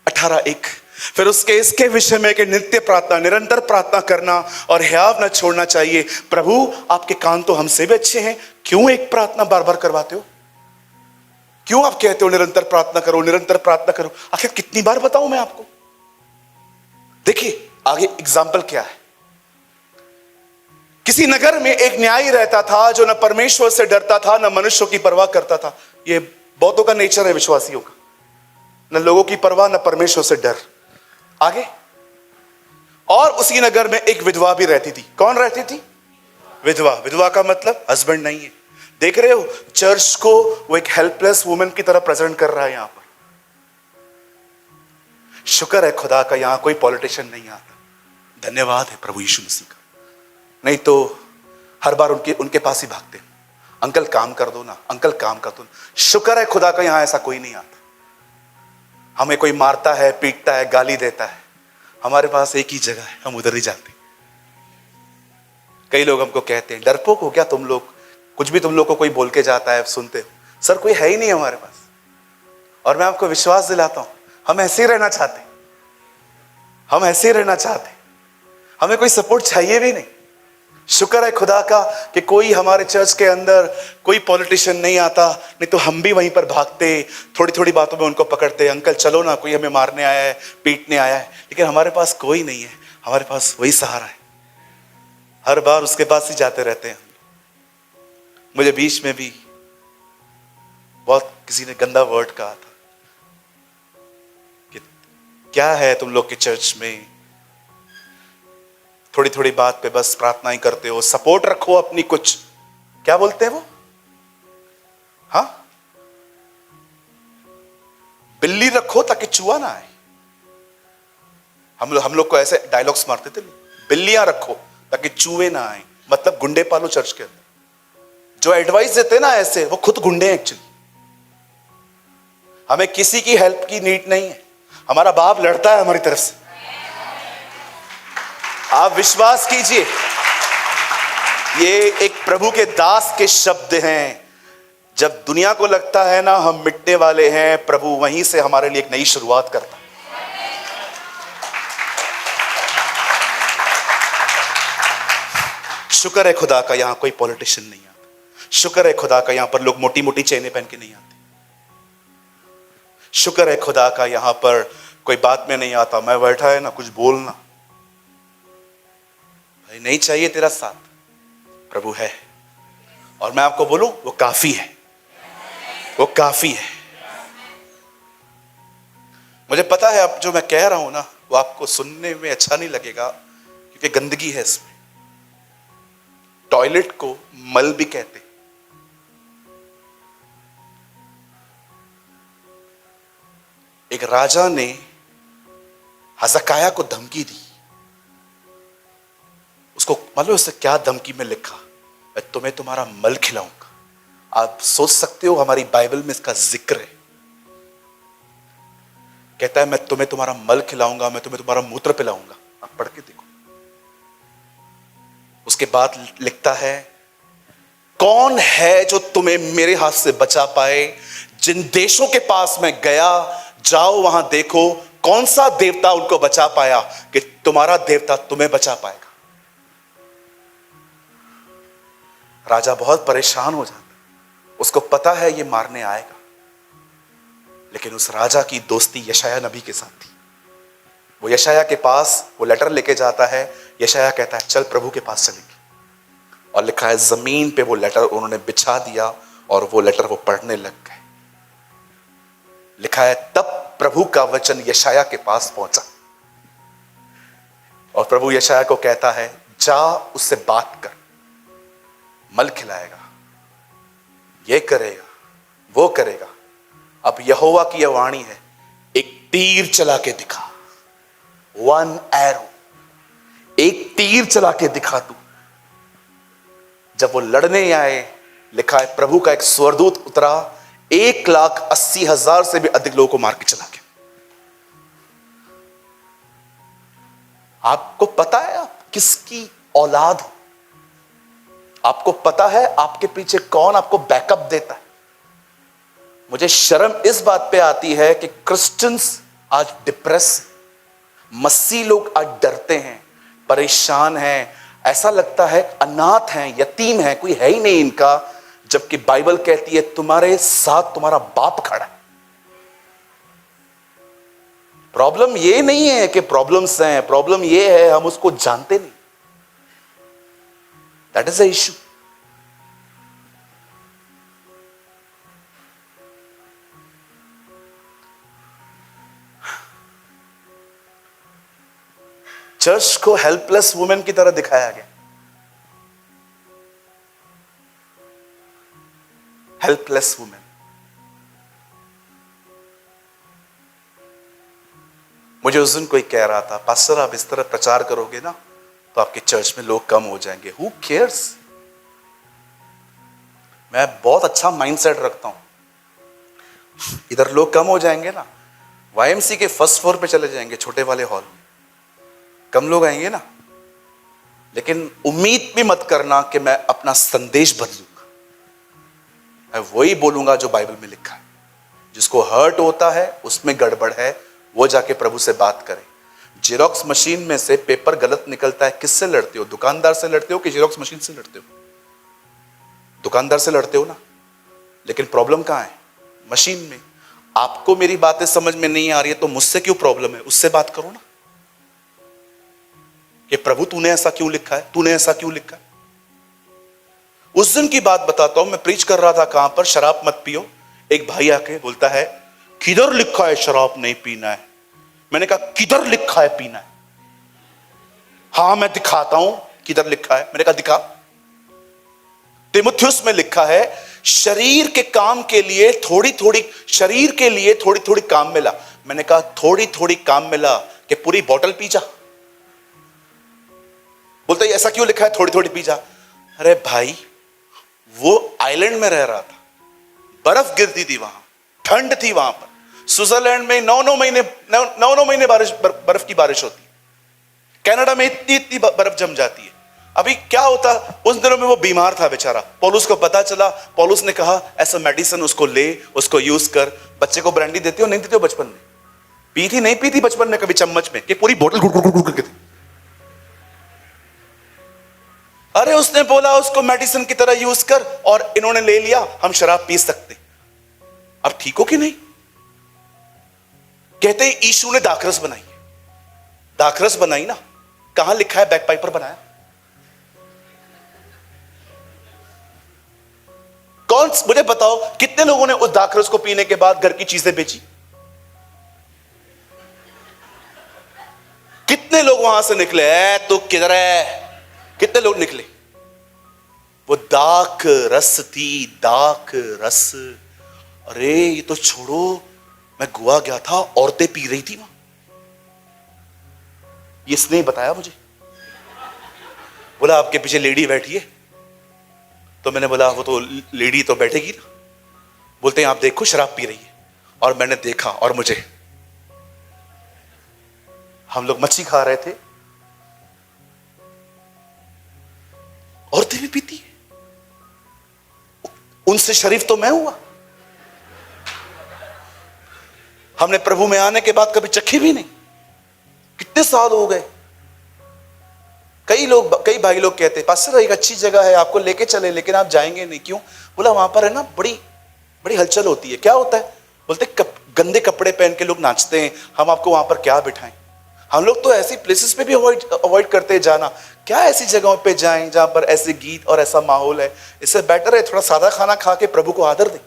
18:1 फिर उसके इसके विषय में कि नित्य प्रार्थना, निरंतर प्रार्थना करना और हियाव न छोड़ना चाहिए। प्रभु आपके कान तो हमसे भी अच्छे हैं, क्यों एक प्रार्थना बार बार करवाते हो? क्यों आप कहते हो निरंतर प्रार्थना करो, निरंतर प्रार्थना करो? आखिर कितनी बार बताऊं मैं आपको? देखिए आगे एग्जाम्पल क्या है। किसी नगर में एक न्यायी रहता था जो न परमेश्वर से डरता था, न मनुष्यों की परवाह करता था। ये बहुतों का नेचर है, विश्वासियों का, न लोगों की परवाह न परमेश्वर से डर। आगे, और उसी नगर में एक विधवा भी रहती थी। कौन रहती थी? विधवा। विधवा का मतलब हस्बैंड नहीं है। देख रहे हो, चर्च को वो एक हेल्पलेस वुमेन की तरह प्रेजेंट कर रहा है यहां पर। शुक्र है खुदा का यहां कोई पॉलिटिशियन नहीं आता। धन्यवाद है प्रभु यीशु मसीह का, नहीं तो हर बार उनके पास ही भागते, अंकल काम कर दो ना, अंकल काम कर दो ना। शुक्र है खुदा का यहां ऐसा कोई नहीं आता। हमें कोई मारता है, पीटता है, गाली देता है, हमारे पास एक ही जगह है, हम उधर ही जाते। कई लोग हमको कहते हैं डरपोक हो क्या तुम लोग, कुछ भी तुम लोग को कोई बोल के जाता है सुनते हो। सर कोई है ही नहीं हमारे पास। और मैं आपको विश्वास दिलाता हूं, हम ऐसे ही रहना चाहते, हम ऐसे ही रहना चाहते, हमें कोई सपोर्ट चाहिए भी नहीं। शुक्र है खुदा का कि कोई हमारे चर्च के अंदर कोई पॉलिटिशियन नहीं आता, नहीं तो हम भी वहीं पर भागते, थोड़ी थोड़ी बातों में उनको पकड़ते, अंकल चलो ना, कोई हमें मारने आया है, पीटने आया है। लेकिन हमारे पास कोई नहीं है, हमारे पास वही सहारा है, हर बार उसके पास ही जाते रहते हैं। मुझे बीच में भी बहुत किसी ने गंदा वर्ड कहा था कि क्या है तुम लोग के चर्च में, थोड़ी थोड़ी बात पे बस प्रार्थना ही करते हो, सपोर्ट रखो अपनी कुछ, क्या बोलते हैं वो, हाँ, बिल्ली रखो ताकि चूहा ना आए। हम लोग को ऐसे डायलॉग्स मारते थे, बिल्लियां रखो ताकि चूहे ना आए, मतलब गुंडे पालो चर्च के अंदर। जो एडवाइस देते ना ऐसे, वो खुद गुंडे हैं एक्चुअली। हमें किसी की हेल्प की नीड नहीं है, हमारा बाप लड़ता है हमारी तरफ से। आप विश्वास कीजिए, ये एक प्रभु के दास के शब्द हैं। जब दुनिया को लगता है ना हम मिटने वाले हैं, प्रभु वहीं से हमारे लिए एक नई शुरुआत करता है। शुक्र है खुदा का यहां कोई पॉलिटिशियन नहीं आता। शुक्र है खुदा का यहां पर लोग मोटी मोटी चेनें पहन के नहीं आते। शुक्र है खुदा का यहां पर कोई बात में नहीं आता, मैं बैठा है ना कुछ बोलना, भाई नहीं चाहिए तेरा साथ, प्रभु है। और मैं आपको बोलूं वो काफी है, वो काफी है। मुझे पता है अब जो मैं कह रहा हूं ना वो आपको सुनने में अच्छा नहीं लगेगा, क्योंकि गंदगी है इसमें। टॉयलेट को मल भी कहते। एक राजा ने हजकाया को धमकी दी मालूम उससे क्या धमकी में लिखा, मैं तुम्हें तुम्हारा मल खिलाऊंगा। आप सोच सकते हो हमारी बाइबल में इसका जिक्र है। कहता है मैं तुम्हें तुम्हारा मल खिलाऊंगा, मैं तुम्हें तुम्हारा मूत्र पिलाऊंगा। आप पढ़ के देखो। उसके बाद लिखता है कौन है जो तुम्हें मेरे हाथ से बचा पाए। जिन देशों के पास मैं गया, जाओ वहां देखो कौन सा देवता उनको बचा पाया कि तुम्हारा देवता तुम्हें बचा पाएगा। राजा बहुत परेशान हो जाता, उसको पता है ये मारने आएगा, लेकिन उस राजा की दोस्ती यशायाह नबी के साथ थी। वो यशायाह के पास वो लेटर लेके जाता है। यशायाह कहता है चल प्रभु के पास चलेंगे। और लिखा है जमीन पे वो लेटर उन्होंने बिछा दिया और वो लेटर वो पढ़ने लग गए। लिखा है तब प्रभु का वचन यशायाह के पास पहुंचा और प्रभु यशायाह को कहता है जा उससे बात कर, मल खिलाएगा, ये करेगा, वो करेगा। अब यहोवा की यह वाणी है, एक तीर चला के दिखा, वन एरो, एक तीर चला के दिखा तू। जब वो लड़ने आए, लिखा है प्रभु का एक स्वर्गदूत उतरा, 1,80,000 से भी अधिक लोगों को मार के चला गया। आपको पता है आप किसकी औलाद हो? आपको पता है आपके पीछे कौन आपको बैकअप देता है? मुझे शर्म इस बात पे आती है कि क्रिश्चियंस आज डिप्रेस, मसीही लोग आज डरते हैं, परेशान हैं, ऐसा लगता है अनाथ हैं, यतीम हैं, कोई है ही नहीं इनका। जबकि बाइबल कहती है तुम्हारे साथ तुम्हारा बाप खड़ा है। प्रॉब्लम ये नहीं है कि प्रॉब्लम्स हैं, प्रॉब्लम ये है हम उसको जानते नहीं। That is the issue. Church को हेल्पलेस वुमेन की तरह दिखाया गया। Helpless women. मुझे उस दिन कोई कह रहा था पास्टर आप इस तरह प्रचार करोगे ना तो आपके चर्च में लोग कम हो जाएंगे। Who cares? मैं बहुत अच्छा माइंडसेट रखता हूं। इधर लोग कम हो जाएंगे ना, वाईएमसी के फर्स्ट फ्लोर पे चले जाएंगे, छोटे वाले हॉल में कम लोग आएंगे ना। लेकिन उम्मीद भी मत करना कि मैं अपना संदेश बदलूंगा। मैं वही बोलूंगा जो बाइबल में लिखा है। जिसको हर्ट होता है, उसमें गड़बड़ है, वो जाके प्रभु से बात करे। जेरोक्स मशीन में से पेपर गलत निकलता है, किससे लड़ते हो? दुकानदार से लड़ते हो कि जेरोक्स मशीन से लड़ते हो? दुकानदार से लड़ते हो ना। लेकिन प्रॉब्लम कहां है? मशीन में। आपको मेरी बातें समझ में नहीं आ रही है तो मुझसे क्यों प्रॉब्लम है? उससे बात करो ना कि प्रभु तूने ऐसा क्यों लिखा है, तूने ऐसा क्यों लिखा है। उस दिन की बात बताता हूं, मैं प्रीच कर रहा था कहां पर, शराब मत पियो। एक भाई आके बोलता है किधर लिखा है शराब नहीं पीना है? मैंने कहा किधर लिखा है पीना है? हाँ मैं दिखाता हूं किधर लिखा है। मैंने कहा दिखा। तिमुथियुस में लिखा है शरीर के काम के लिए थोड़ी थोड़ी, शरीर के लिए थोड़ी थोड़ी काम मिला। मैंने कहा थोड़ी थोड़ी काम मिला कि पूरी बोतल पी जा? बोलता है ऐसा क्यों लिखा है थोड़ी थोड़ी पी जा? अरे भाई वो आइलैंड में रह रहा था, बर्फ गिरती थी वहां, ठंड थी वहां पर। स्विट्जरलैंड में 9 महीने बर्फ की बारिश होती है। कनाडा में इतनी बर्फ जम जाती है। अभी क्या होता, उस दिनों में वो बीमार था बेचारा। पौलुस को पता चला, पौलुस ने कहा ऐसा मेडिसिन उसको ले, उसको यूज कर। बच्चे को ब्रांडी देते हो नहीं देते हो? बचपन में पी थी नहीं पी थी बचपन में कभी चम्मच में कि पूरी बोतल गुड़ गुड़ गुड़ करके थी? अरे उसने बोला उसको मेडिसिन की तरह यूज कर और इन्होंने ले लिया, हम शराब पी सकते। अब ठीक हो कि नहीं? कहते हैं यीशु ने दाखरस बनाई। दाखरस बनाई ना, कहां लिखा है बैक पाइपर बनाया? कौन? मुझे बताओ कितने लोगों ने उस दाखरस को पीने के बाद घर की चीजें बेची? कितने लोग वहां से निकले? तो किधर है? कितने लोग निकले? वो दाख रस थी, दाख रस। अरे ये तो छोड़ो, मैं गोवा गया था, औरतें पी रही थी वहां। इसने बताया मुझे। बोला आपके पीछे लेडी बैठी है। तो मैंने बोला वो तो लेडी तो बैठेगी ना। बोलते हैं आप देखो शराब पी रही है। और मैंने देखा और मुझे, हम लोग मच्छी खा रहे थे, औरतें भी पीती है, उनसे शरीफ तो मैं हुआ। हमने प्रभु में आने के बाद कभी चखी भी नहीं। कितने साल हो गए। कई भाई लोग कहते हैं पास्टर एक अच्छी जगह है आपको लेके चले, लेकिन आप जाएंगे नहीं, क्यों? बोला वहां पर है ना बड़ी बड़ी हलचल होती है। क्या होता है? बोलते गंदे कपड़े पहन के लोग नाचते हैं, हम आपको वहां पर क्या बिठाएं। हम लोग तो ऐसी प्लेसेस पे भी अवॉइड करते हैं जाना। क्या ऐसी जगहों पे जाएं जहां पर ऐसे गीत और ऐसा माहौल है? इससे बेटर है थोड़ा सादा खाना खा के प्रभु को आदर दें।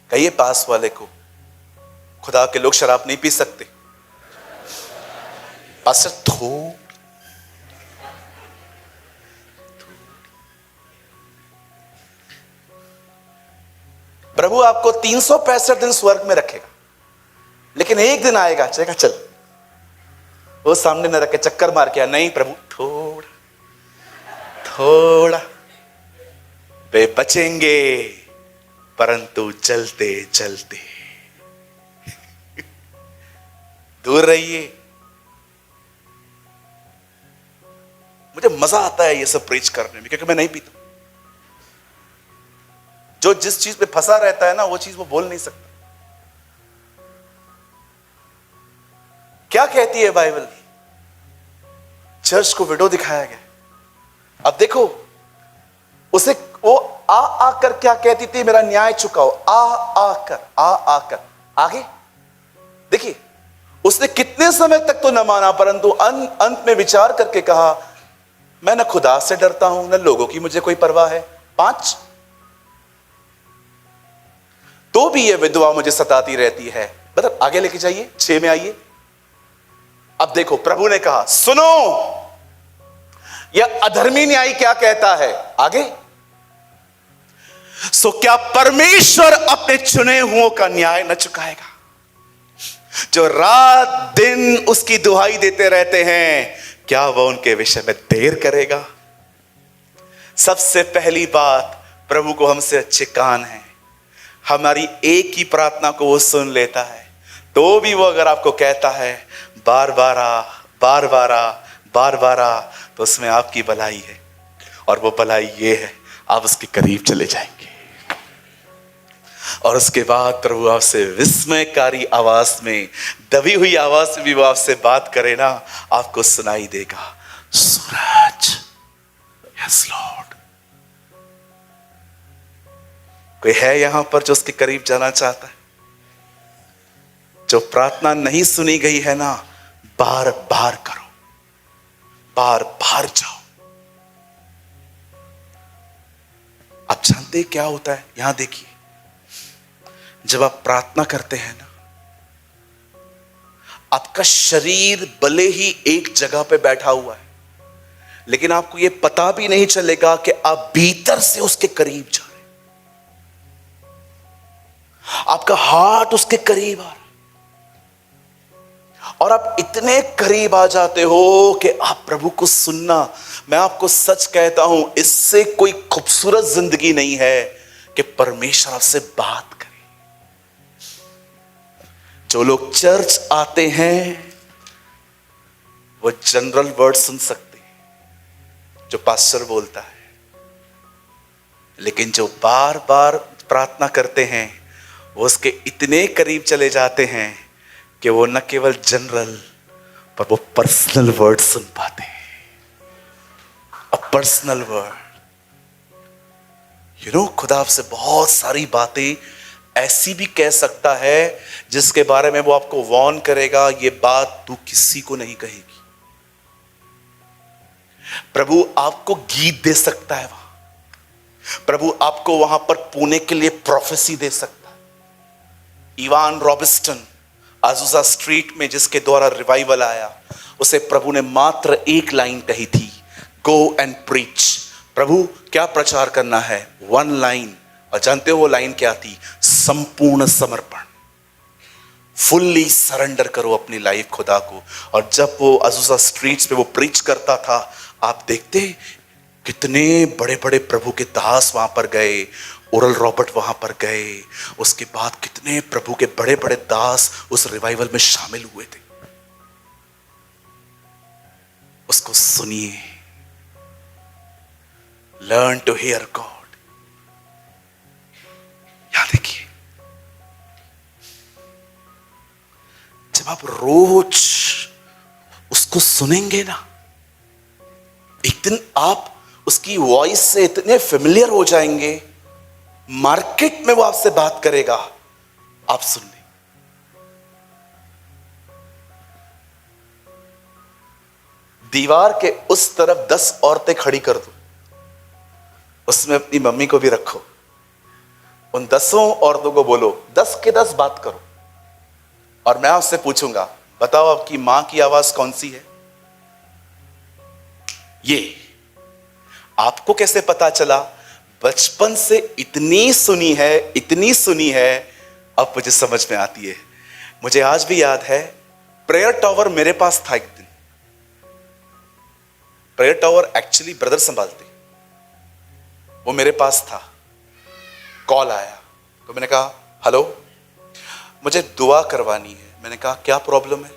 कहिए पास वाले को, खुदा के लोग शराब नहीं पी सकते। पास्टर प्रभु आपको 365 दिन स्वर्ग में रखेगा, लेकिन एक दिन आएगा चलेगा चल, वो सामने न रखे चक्कर मार के नहीं प्रभु थोड़ा थोड़ा वे बचेंगे, परंतु चलते चलते दूर रहिए। मुझे मजा आता है ये सब प्रीच करने में, क्योंकि मैं नहीं पीता। जो जिस चीज पे फंसा रहता है ना, वो चीज वो बोल नहीं सकता। क्या कहती है बाइबल? चर्च को विडो दिखाया गया। अब देखो उसे वो आ कर क्या कहती थी? मेरा न्याय चुकाओ। आ आगे देखिए, उसने कितने समय तक तो न माना, परंतु अंत में विचार करके कहा मैं न खुदा से डरता हूं न लोगों की मुझे कोई परवाह है। 5 तो भी ये विधवा मुझे सताती रहती है। मतलब आगे लेके जाइए, 6 में आइए। अब देखो प्रभु ने कहा सुनो यह अधर्मी न्यायी क्या कहता है। आगे, सो क्या परमेश्वर अपने चुने हुओं का न्याय न चुकाएगा, जो रात दिन उसकी दुहाई देते रहते हैं, क्या वह उनके विषय में देर करेगा? सबसे पहली बात, प्रभु को हमसे अच्छे कान हैं। हमारी एक ही प्रार्थना को वो सुन लेता है। तो भी वो अगर आपको कहता है बार बार आ, तो उसमें आपकी भलाई है। और वो भलाई ये है, आप उसके करीब चले जाएंगे। और उसके बाद प्रभु आपसे विस्मयकारी आवाज में, दबी हुई आवाज में भी वो आपसे बात करे ना, आपको सुनाई देगा सूरज। Yes Lord. कोई है यहां पर जो उसके करीब जाना चाहता है? जो प्रार्थना नहीं सुनी गई है ना, बार बार करो, बार बार जाओ। आप जानते क्या होता है? यहां देखिए, जब आप प्रार्थना करते हैं ना, आपका शरीर भले ही एक जगह पे बैठा हुआ है, लेकिन आपको यह पता भी नहीं चलेगा कि आप भीतर से उसके करीब जा रहे हैं। आपका हार्ट उसके करीब आ रहा है, और आप इतने करीब आ जाते हो कि आप प्रभु को सुनना, मैं आपको सच कहता हूं, इससे कोई खूबसूरत जिंदगी नहीं है कि परमेश्वर आपसे बात करे। जो लोग चर्च आते हैं वो जनरल वर्ड सुन सकते हैं जो पास्टर बोलता है, लेकिन जो बार बार प्रार्थना करते हैं वो उसके इतने करीब चले जाते हैं कि वो न केवल जनरल पर वो पर्सनल वर्ड सुन पाते हैं। अ पर्सनल वर्ड, खुदा आपसे बहुत सारी बातें ऐसी भी कह सकता है जिसके बारे में वो आपको वार्न करेगा, ये बात तू किसी को नहीं कहेगी। प्रभु आपको गीत दे सकता है वहां, प्रभु आपको वहां पर पुणे के लिए प्रोफेसी दे सकता है। इवान रॉबिस्टन आजुजा स्ट्रीट में जिसके द्वारा रिवाइवल आया, उसे प्रभु ने मात्र एक लाइन कही थी, गो एंड प्रीच। प्रभु क्या प्रचार करना है? 1 लाइन। और जानते हो वो लाइन क्या थी? संपूर्ण समर्पण, फुल्ली सरेंडर करो अपनी लाइफ खुदा को। और जब वो अज़ूज़ा स्ट्रीट्स पे वो प्रीच करता था, आप देखते कितने बड़े बड़े प्रभु के दास वहां पर गए, ओरल रॉबर्ट वहां पर गए, उसके बाद कितने प्रभु के बड़े बड़े दास उस रिवाइवल में शामिल हुए थे। उसको सुनिए, लर्न टू हियर गॉड। याद रखिए, जब आप रोज उसको सुनेंगे ना, एक दिन आप उसकी वॉइस से इतने फेमिलियर हो जाएंगे, मार्केट में वो आपसे बात करेगा, आप सुन लें। दीवार के उस तरफ 10 औरतें खड़ी कर दो, उसमें अपनी मम्मी को भी रखो, उन 10 औरतों को बोलो 10 के 10 बात करो, और मैं आपसे पूछूंगा, बताओ आपकी मां की आवाज कौन सी है? ये आपको कैसे पता चला? बचपन से इतनी सुनी है, इतनी सुनी है, अब मुझे समझ में आती है। मुझे आज भी याद है, प्रेयर टावर मेरे पास था एक दिन। प्रेयर टावर एक्चुअली ब्रदर संभालते, वो मेरे पास था। कॉल आया तो मैंने कहा हेलो, मुझे दुआ करवानी है। मैंने कहा क्या प्रॉब्लम है?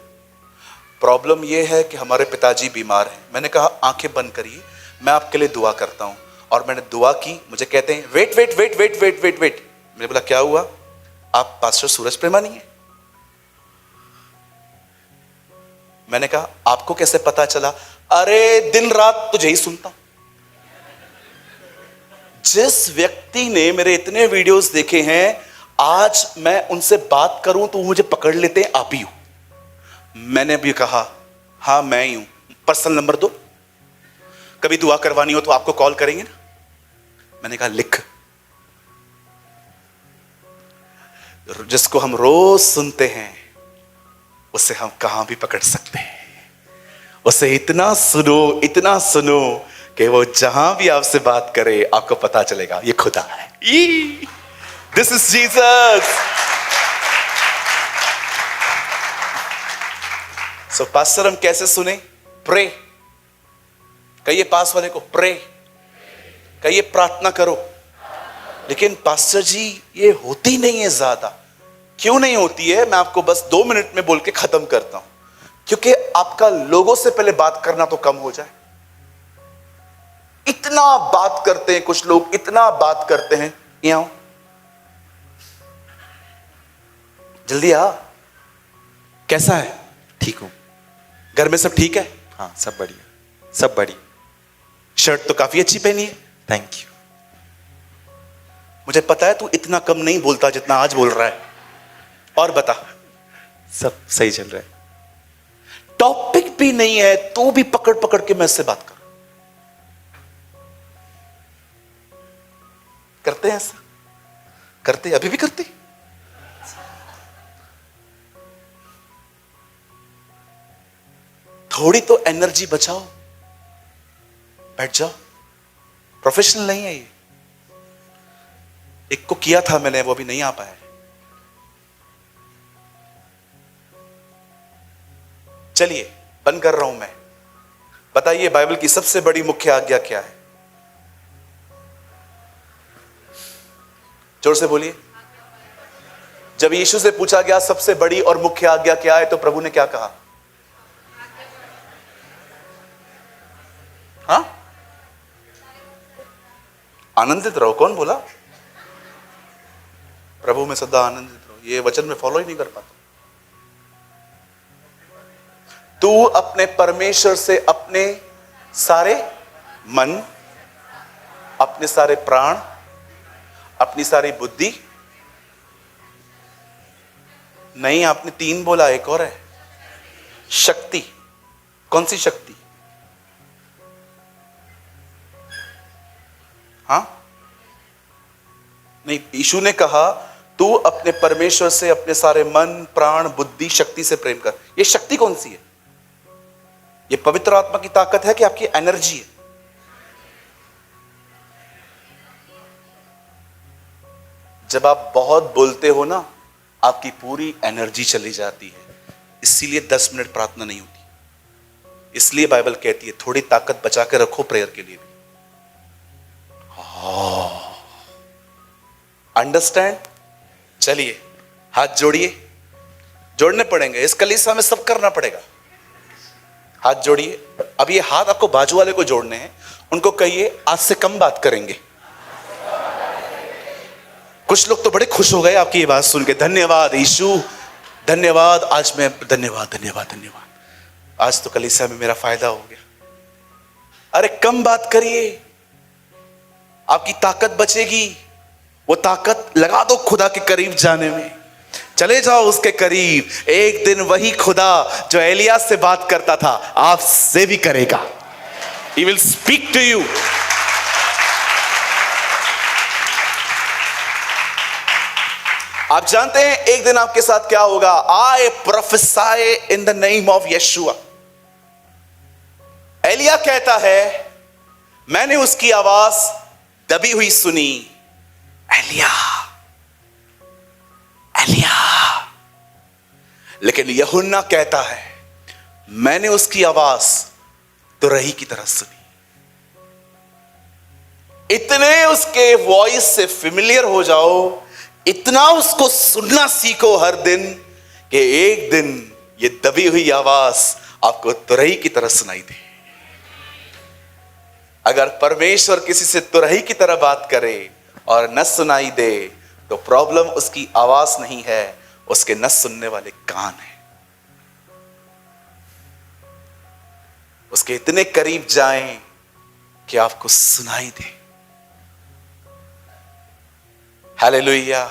प्रॉब्लम ये है कि हमारे पिताजी बीमार हैं। मैंने कहा आंखें बंद करिए, मैं आपके लिए दुआ करता हूं। और मैंने दुआ की। मुझे कहते हैं wait wait wait wait wait wait wait. मैंने बोला क्या हुआ? आप पास्टर सूरज प्रेमानी हैं? मैंने कहा आपको कैसे पता चला? अरे दिन रात तुझे ही सुनता हूं। जिस व्यक्ति ने मेरे इतने वीडियोस देखे हैं, आज मैं उनसे बात करूं तो मुझे पकड़ लेते हैं आप ही हो। मैंने भी कहा हाँ मैं ही हूं, पर्सनल नंबर दो, कभी दुआ करवानी हो तो आपको कॉल करेंगे ना। मैंने कहा लिख। जिसको हम रोज सुनते हैं उसे हम कहां भी पकड़ सकते हैं। उसे इतना सुनो कि वो जहां भी आपसे बात करे आपको पता चलेगा ये खुदा है। This is Jesus. So pastor हम कैसे सुने? प्रे। कहिए पास वाले को प्रे, कहिए प्रार्थना करो। लेकिन पास्टर जी ये होती नहीं है ज्यादा। क्यों नहीं होती है? मैं आपको बस 2 मिनट में बोल के खत्म करता हूं। क्योंकि आपका लोगों से पहले बात करना तो कम हो जाए। इतना बात करते हैं कुछ लोग, इतना बात करते हैं। यहां जल्दी आ। कैसा है? ठीक हूँ। घर में सब ठीक है? हाँ सब बढ़िया, सब बढ़िया। शर्ट तो काफी अच्छी पहनी है। Thank you. मुझे पता है तू इतना कम नहीं बोलता जितना आज बोल रहा है। और बता। सब सही चल रहा है। टॉपिक भी नहीं है तो भी पकड़ पकड़ के मैं इससे बात कर। करते हैं ऐसा? करते? अभी भी करते? थोड़ी तो एनर्जी बचाओ, बैठ जाओ। प्रोफेशनल नहीं है ये। एक को किया था मैंने, वो भी नहीं आ पाया। चलिए बंद कर रहा हूं मैं। बताइए बाइबल की सबसे बड़ी मुख्य आज्ञा क्या है? जोर से बोलिए। जब यीशु से पूछा गया सबसे बड़ी और मुख्य आज्ञा क्या है, तो प्रभु ने क्या कहा? हाँ, आनंदित रहो। कौन बोला? प्रभु में सदा आनंदित रहो। ये वचन में फॉलो ही नहीं कर पाता। तू अपने परमेश्वर से अपने सारे मन, अपने सारे प्राण, अपनी सारी बुद्धि, नहीं आपने 3 बोला, एक और है शक्ति। कौन सी शक्ति? हाँ नहीं, यीशु ने कहा तू अपने परमेश्वर से अपने सारे मन, प्राण, बुद्धि, शक्ति से प्रेम कर। ये शक्ति कौन सी है? ये पवित्र आत्मा की ताकत है कि आपकी एनर्जी है? जब आप बहुत बोलते हो ना आपकी पूरी एनर्जी चली जाती है। इसीलिए 10 मिनट प्रार्थना नहीं होती। इसलिए बाइबल कहती है थोड़ी ताकत बचा के रखो प्रेयर के लिए भी। अंडरस्टैंड? चलिए हाथ जोड़िए, जोड़ने पड़ेंगे, इस कलीसिया में सब करना पड़ेगा। हाथ जोड़िए। अब ये हाथ आपको बाजू वाले को जोड़ने हैं, उनको कहिए आज से कम बात करेंगे। कुछ लोग तो बड़े खुश हो गए आपकी ये बात सुन के, धन्यवाद यीशु, धन्यवाद, आज मैं धन्यवाद धन्यवाद धन्यवाद, आज तो कलीसिया में मेरा फायदा हो गया। अरे कम बात करिए, आपकी ताकत बचेगी। वो ताकत लगा दो खुदा के करीब जाने में। चले जाओ उसके करीब। एक दिन वही खुदा जो एलिया से बात करता था आपसे भी करेगा। He will speak to you. आप जानते हैं एक दिन आपके साथ क्या होगा? I prophesy in the name of Yeshua. Elia कहता है मैंने उसकी आवाज दबी हुई सुनी। एलिया एलिया। लेकिन यूहन्ना कहता है मैंने उसकी आवाज तुरही की तरह सुनी। इतने उसके वॉइस से फेमिलियर हो जाओ, इतना उसको सुनना सीखो हर दिन कि एक दिन ये दबी हुई आवाज आपको तुरही की तरह सुनाई दे। अगर परमेश्वर किसी से तुरही की तरह बात करे और न सुनाई दे तो प्रॉब्लम उसकी आवाज नहीं है, उसके न सुनने वाले कान हैं। उसके इतने करीब जाएं कि आपको सुनाई दे। हालेलुया।